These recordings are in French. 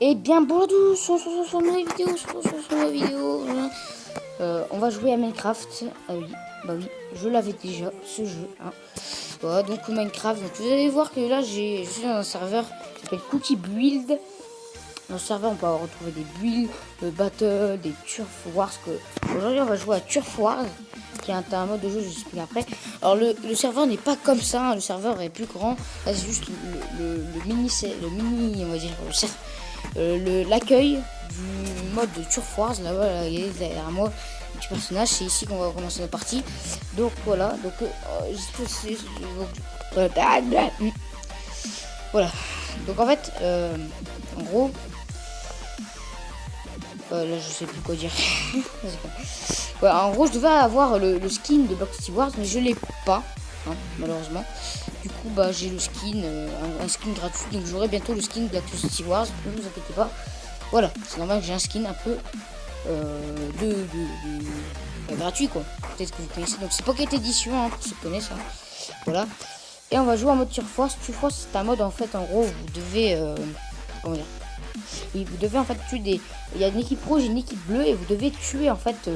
Et bien bonjour sur ma vidéo, sur ma vidéo. On va jouer à Minecraft. Ah oui, bah oui, je l'avais déjà ce jeu. Hein. Voilà, donc Minecraft. Donc vous allez voir que là je suis dans un serveur qui s'appelle Cookie Build. Dans ce serveur on peut retrouver des builds, le battle, des turf wars. Aujourd'hui on va jouer à turf wars, qui est un mode de jeu, je explique après. Alors le serveur n'est pas comme ça, hein. Le serveur est plus grand. Là c'est juste le mini, on va dire, l'accueil du mode de Turf Wars. Là voilà, il est derrière moi le petit personnage, c'est ici qu'on va commencer notre partie. Donc voilà, donc voilà, donc en fait en gros là je sais plus quoi dire. Ouais, en gros je devais avoir le skin de Block City Wars mais je l'ai pas, hein, malheureusement. Du coup bah j'ai le skin, un skin gratuit, donc j'aurai bientôt le skin de Block City Wars, ne vous inquiétez pas. Voilà, c'est normal que j'ai un skin un peu gratuit quoi. Peut-être que vous connaissez. Donc c'est Pocket Edition, hein, pour ceux qui connaissent. Hein. Voilà. Et on va jouer en mode Turf Wars. Turf Wars c'est un mode en fait en gros vous devez comment dire. Oui, vous devez en fait tuer des. Il y a une équipe rouge et une équipe bleue et vous devez tuer en fait.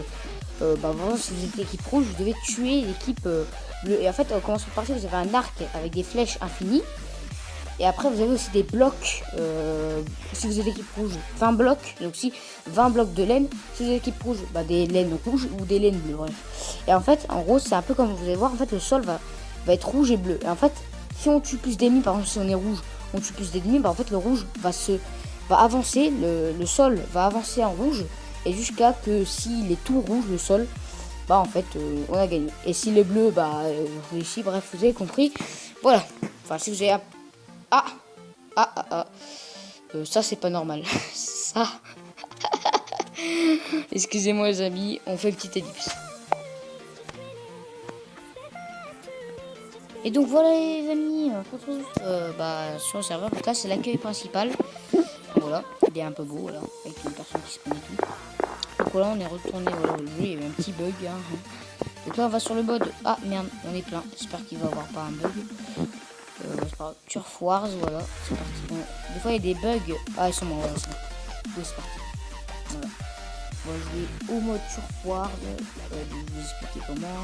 Vraiment, si vous êtes l'équipe rouge, vous devez tuer l'équipe bleue. Et en fait, au commencement de partie, vous avez un arc avec des flèches infinies. Et après, vous avez aussi des blocs. Si vous êtes l'équipe rouge, 20 blocs. Et aussi 20 blocs de laine. Si vous êtes l'équipe rouge, bah, des laines rouges ou des laines bleues. Bref. Et en fait, en gros, c'est un peu comme vous allez voir. En fait, le sol va être rouge et bleu. Et en fait, si on tue plus d'ennemis, par exemple, si on est rouge, on tue plus d'ennemis, bah, en fait, le rouge va avancer. Le sol va avancer en rouge. Et jusqu'à que s'il est tout rouge, le sol, bah en fait, on a gagné. Et si le bleu, bah, ici, bref, vous avez compris. Voilà. Enfin, si vous avez ça c'est pas normal. Ça. Excusez-moi les amis, on fait une petite ellipse. Et donc voilà les amis, on se retrouve sur le serveur. Donc là c'est l'accueil principal. Voilà, il est un peu beau voilà, avec une personne qui se connaît tout. Donc voilà, on est retourné voilà, au jeu, il y avait un petit bug. Hein. Donc là on va sur le mode. Ah merde, on est plein. J'espère qu'il va avoir pas un bug. Turf Wars, voilà, c'est parti. Bon, des fois il y a des bugs. Ah, ils sont morts, voilà, c'est parti. Voilà. On va jouer au mode Turf Wars. Je vais vous expliquer comment.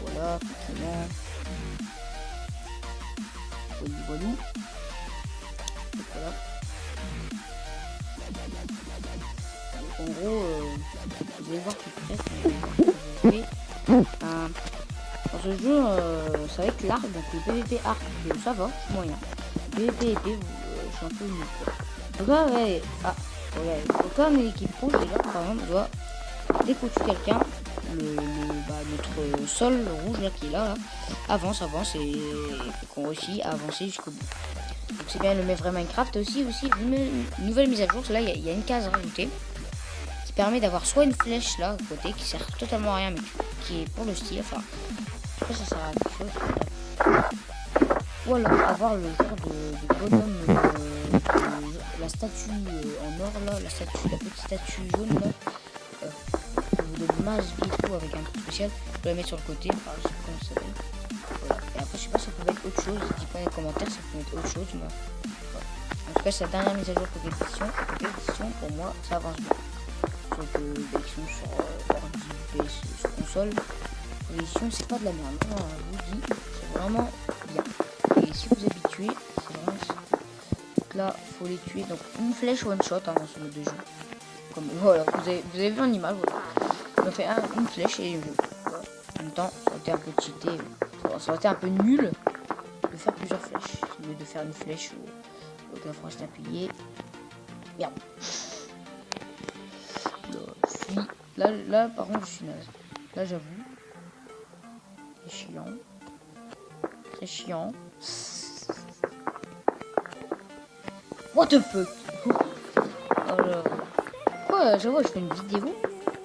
Voilà, comment. Voilà. Donc voilà. Donc en gros, vous allez voir que peut-être dans ce jeu, ça va être l'arc, donc le PVP arc, ça va, c'est moyen. PVP épée, je suis un peu nul. Donc là, ouais, donc là, on est l'équipe rouge, déjà, par exemple, on doit, dès qu'on tue quelqu'un, notre sol rouge là qui est là, avance, et qu'on réussit à avancer jusqu'au bout. Donc c'est bien le vrai Minecraft aussi, une nouvelle mise à jour, là, il y a une case rajoutée qui permet d'avoir soit une flèche là, à côté, qui sert totalement à rien, mais qui est pour le style, enfin, ça sert à quelque chose. Voilà, avoir le genre de bonhomme, la statue en or là, la petite statue jaune là, de masse vitraux avec un truc spécial, je peux la mettre sur le côté, enfin, je sais pas comment ça s'appelle. Voilà. Et après, je sais pas, ça peut être autre chose, dites-moi dans les commentaires, ça peut être autre chose, mais voilà. En tout cas, c'est la dernière mise à jour pour l'édition, pour moi, ça avance bien. Sauf que l'édition sur ordi, PS, sur console, l'édition c'est pas de la merde, non, je vous dis, c'est vraiment bien. Et si vous habituez, c'est vraiment ça. Donc là, faut les tuer, donc une flèche one shot hein, dans ce mode de jeu. Comme voilà, vous avez vu en image, voilà. On fait une flèche et voilà. En même temps, ça aurait été un peu cheaté, ça aurait été un peu nul de faire plusieurs flèches, au lieu de faire une flèche où il faut rester appuyé. Merde. Là, par contre, je suis naze. Là, j'avoue. C'est chiant. Très chiant. What the fuck? Quoi, j'avoue, je fais une vidéo.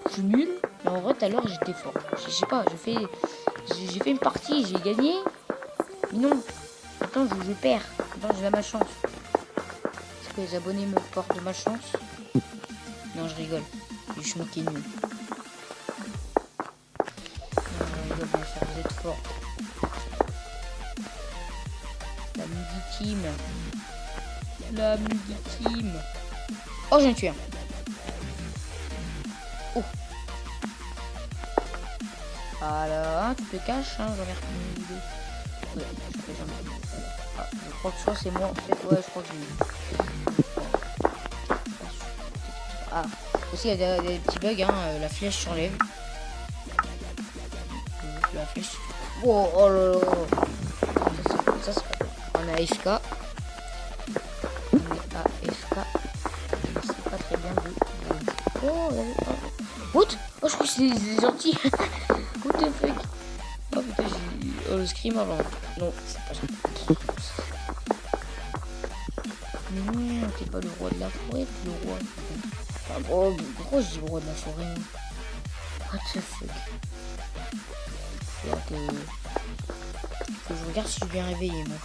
Je suis nul. Mais en vrai, tout à l'heure, j'étais fort. Je sais pas, j'ai fait une partie, j'ai gagné. Mais non. Attends, je perds. Attends, j'ai la malchance. Est-ce que les abonnés me portent de malchance? Non, je rigole. Je suis moqué nul. Vous êtes fort. La Midi Team. Oh, j'en ai tué un. Oh. Alors, hein, tu te caches, hein, j'en ai retenu une idée. Ouais, ah, je crois que soit c'est moi, en fait, ouais, je crois que j'ai eu. Ah, aussi, il y a des petits bugs, hein, la flèche s'enlève. La flèche. Oh, oh là là. Ça, c'est pas bon. On a AFK. On est AFK. C'est pas très bien vu. Oh, what? Oh, je crois que c'est des gentils. What the fuck? Oh putain, j'ai. Oh, le screamer, non. Non, c'est pas ça. Mais non, t'es pas le roi de la forêt, t'es le roi. Ah, bon, pourquoi je dis le roi de la forêt? What the fuck? Faut que je regarde si je suis bien réveillé, moi.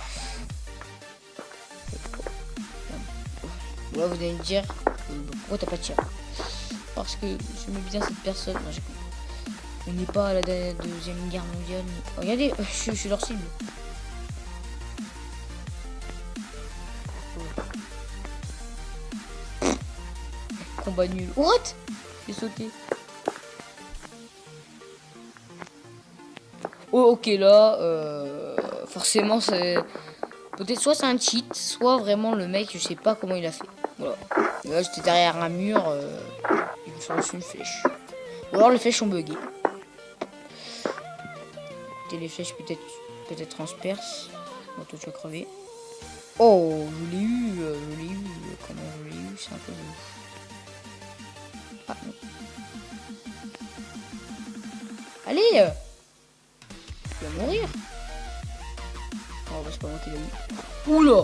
Là, vous allez me dire, pourquoi t'as pas de tir? Parce que j'aime bien cette personne. Non, on n'est pas à la deuxième guerre mondiale. Regardez, je suis leur cible. Combat nul. What? J'ai sauté. Oh, ok, là, forcément, c'est... Peut-être soit c'est un cheat, soit vraiment le mec, je sais pas comment il a fait. Voilà. Là, j'étais derrière un mur, il me sort une flèche. Ou alors les flèches sont buggées. Et les flèches peut-être transpercent. Bon, toi, tu vas crever. Oh, je l'ai eu. Comment je l'ai eu? C'est un peu... Ah, non. Allez, tu vas mourir. Oh, bah, c'est pas moi qui l'ai eu. Oula.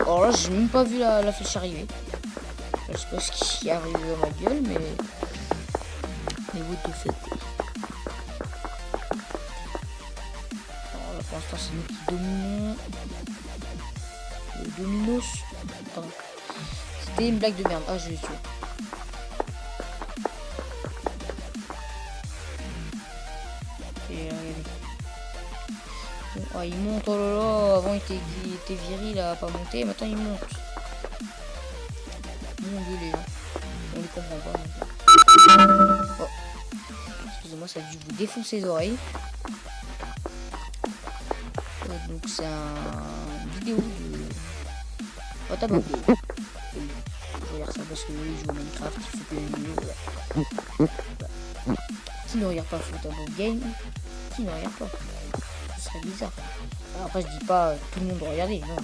Alors là, j'ai même pas vu la flèche arriver. Je sais pas ce qui est arrivé dans ma gueule, mais what the fuck. Alors là, pour l'instant, c'est nous qui dominons. Le dominos. Attends. C'était une blague de merde. Ah, je l'ai tué. Et regardez. Oh, il monte, oh là là, avant il était viril à pas monter, maintenant il monte. Mon dieu, les gens. On les comprend pas. Oh. Excusez-moi, ça a dû vous défoncer les oreilles. Donc c'est une vidéo de... Oh, t'as beaucoup. Je regarde ça parce que oui, je joue au Minecraft, il faut que les vidéos... Qui ne regarde pas Football Game, qui ne regarde pas. Ce serait bizarre. Alors après, je dis pas tout le monde regarder, non.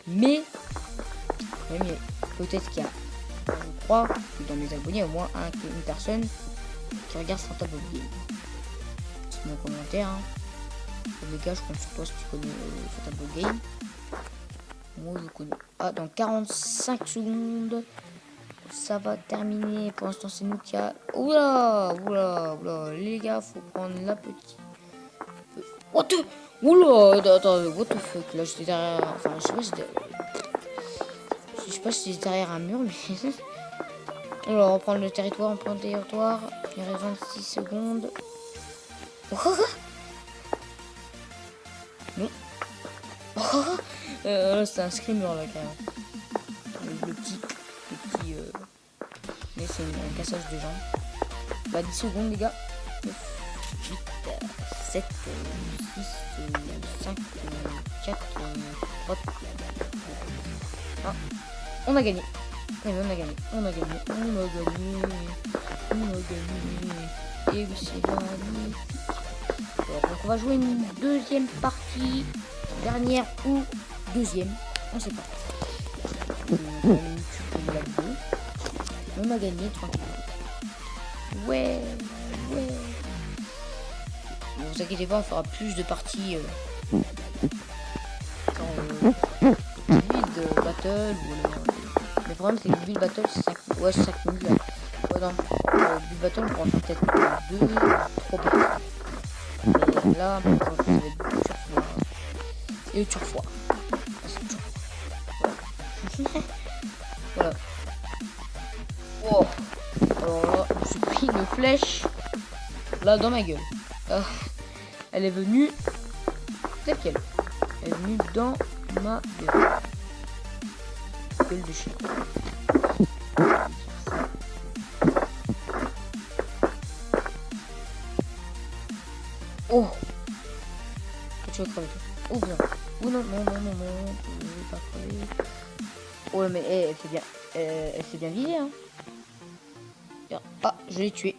Mais peut-être qu'il y a, je crois, que dans mes abonnés, au moins une personne qui regarde sur Tableau Game. C'est mon commentaire. Hein. Les gars, je compte sur toi si tu connais Tableau Game. Moi, je connais. Ah, dans 45 secondes, ça va terminer. Pour l'instant, c'est nous qui a. Oula. Les gars, faut prendre la petite. What the... Oula, attends, what the fuck. Là, j'étais derrière. Enfin, je sais pas si j'étais derrière un mur, mais. Alors, on prend le territoire, Il reste 26 secondes. Non. C'est un screamer là, quand même. Le petit. Mais c'est un cassage de jambes. Bah, 10 secondes, les gars. 9, 8, 7, 6, 5, 4, 3. Ah, on a gagné. On a gagné. Et oui, c'est magnifique. Alors, donc on va jouer une deuxième partie. Dernière ou deuxième. On sait pas. On a gagné tranquille. Ouais. Ne vous inquiétez pas, on fera plus de parties build battle. Le problème c'est que build battle c'est 5 minutes. Ouais, c'est 5 minutes là. Ouais, non. Build battle on prend peut-être 2, 3 parties. Mais là, ça va être turfois. Et le turfois. Voilà. Oh. Alors là, je me suis pris une flèche là dans ma gueule. Elle est venue telle qu'elle. Elle est venue dans ma gueule. gueule de chien. Oh, tu vas crever. Oh bien. Oh non, non, non, non, non. Je vais pas crever. Oh mais elle fait bien. Elle s'est bien visée hein. Ah, je l'ai tué.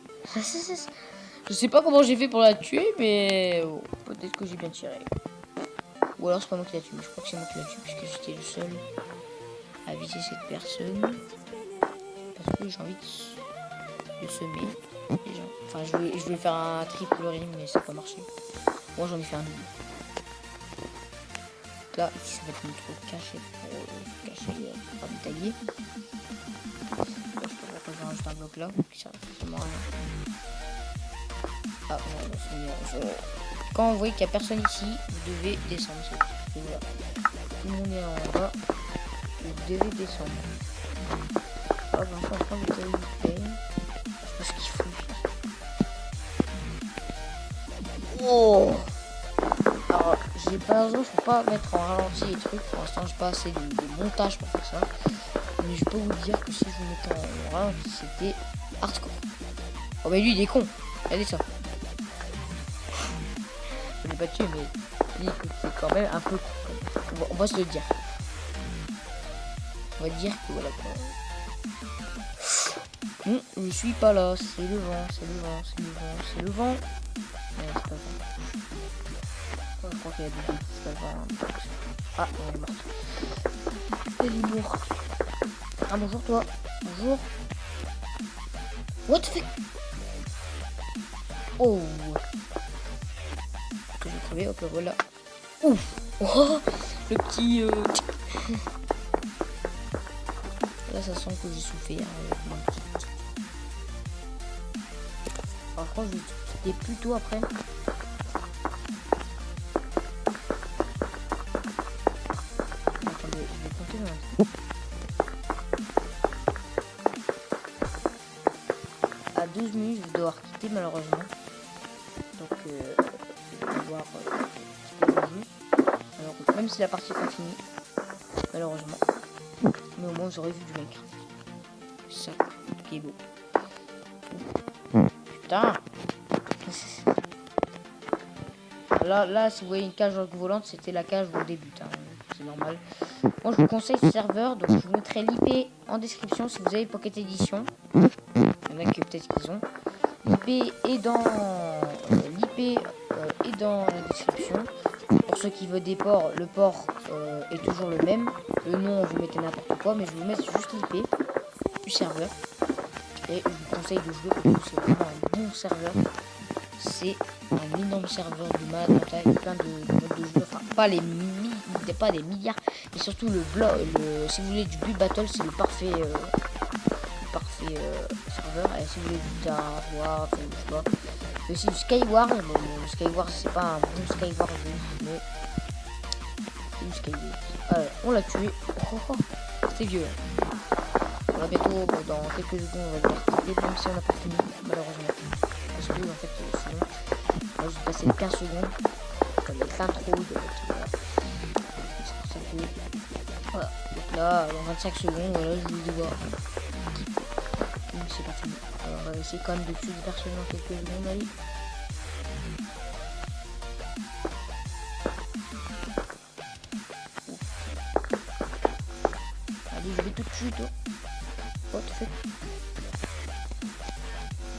Je sais pas comment j'ai fait pour la tuer, mais oh, peut-être que j'ai bien tiré. Ou alors c'est pas moi qui l'a tué, mais je crois que c'est moi qui l'a tué puisque j'étais le seul à viser cette personne. Parce que j'ai envie de semer. Déjà. Enfin, je voulais faire un triple ring, mais ça n'a pas marché. Moi j'en ai fait un double. Là, ici ça va être notre cachet pour cacher, pour détailler. Je sais pas pourquoi je vais rajouter un bloc là, qui sert absolument à rien. Ah non, c'est quand vous voyez qu'il n'y a personne ici, vous devez descendre. Voilà. Tout le monde est en bas. Vous devez descendre. Oh, Vincent, on prend le téléphone. Je sais pas ce qu'il faut. Oh! Alors, j'ai pas raison, faut pas mettre en ralenti les trucs. Pour l'instant, j'ai pas assez de montage pour faire ça. Mais je peux vous dire que si je vous mettais en ralenti, c'était hardcore. Oh, mais lui, il est con. Regardez ça. Je l'ai pas tué, mais c'est quand même un peu con. On va se le dire. On va dire que voilà quoi. Je suis pas là, c'est le vent, c'est le vent, c'est le vent, c'est le vent. Mais c'est pas vrai. Oh, je crois qu'il y a des billes, c'est pas vrai. Ah, elle est morte. Elle est morte. Ah, bonjour toi. Bonjour. What the fuck? Oh. Que j'ai crevé, hop là, voilà. Ouf. Oh, le petit... Là, ça sent que j'ai souffert. Alors, je crois que je vais quitter plus tôt après. Attendez, je vais compter maintenant. À 12 minutes, je vais devoir quitter malheureusement. Donc, je vais devoir quitter le jeu. Alors, même si la partie n'est pas finie, malheureusement. Mais au moins, vous aurez vu du mec. C'est ça qui est beau. Putain! Là, si vous voyez une cage volante, c'était la cage où on débute. Hein. C'est normal. Moi, je vous conseille ce serveur. Donc, je vous mettrai l'IP en description si vous avez Pocket Edition. Il y en a que peut-être qu'ils ont. L'IP est dans la description. Pour ceux qui veulent des ports, le port est toujours le même. Le nom, vous mettez n'importe quoi, mais je vais vous mettre juste l'IP du serveur. Et je vous conseille de jouer parce que c'est vraiment un bon serveur. C'est un énorme serveur de malade mental avec plein de modes de jeu. Enfin, pas des milliards, mais surtout si vous voulez du Build Battle, c'est le parfait serveur. Et si vous voulez du Star Wars, je sais pas. Et aussi du Skyward. Bon, le Skyward, c'est pas un bon Skyward, mais c'est du Skyward. Alors, on l'a tué. C'est vieux. On va bientôt, dans quelques secondes, on va devoir quitter, même si on n'a pas fini, malheureusement. Parce que, en fait, sinon, moi, j'ai passé 15 secondes, comme l'intro de voilà. C'est pour ça que, voilà. Donc là, dans 25 secondes, voilà, je vais devoir quitter. Donc, c'est pas fini. Alors, on va essayer quand même de tuer des personnes dans quelques secondes, allez. Allez, je vais tout tuer, toi. Oh, tu fais.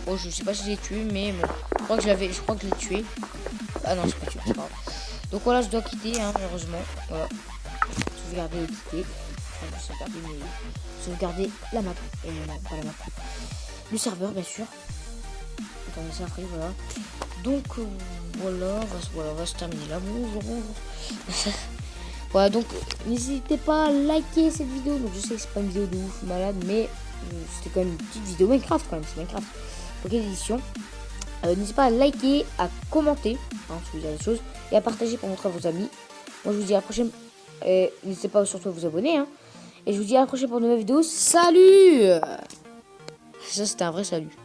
Oh, je sais pas si je l'ai tué, mais bon. Je crois que je l'ai tué. Ah non, je pas tué, c'est pas grave. Donc voilà, je dois quitter, hein, malheureusement. Voilà. Sauvegarder et quitter. Enfin, sauvegarder, mais sauvegarder la map. Et non, pas la map. Le serveur, bien sûr. Attendez, ça après, voilà. Donc, voilà, on va se terminer là. Bonjour. Voilà, donc, n'hésitez pas à liker cette vidéo. Donc, je sais que c'est pas une vidéo de ouf malade, mais c'était quand même une petite vidéo Minecraft, quand même. C'est Minecraft. Pocket Edition. N'hésitez pas à liker, à commenter, hein, si vous avez des choses, et à partager pour montrer à vos amis. Moi, je vous dis à la prochaine. N'hésitez pas surtout à vous abonner. Hein, et je vous dis à la prochaine pour une nouvelle vidéo. Salut! Ça, c'était un vrai salut.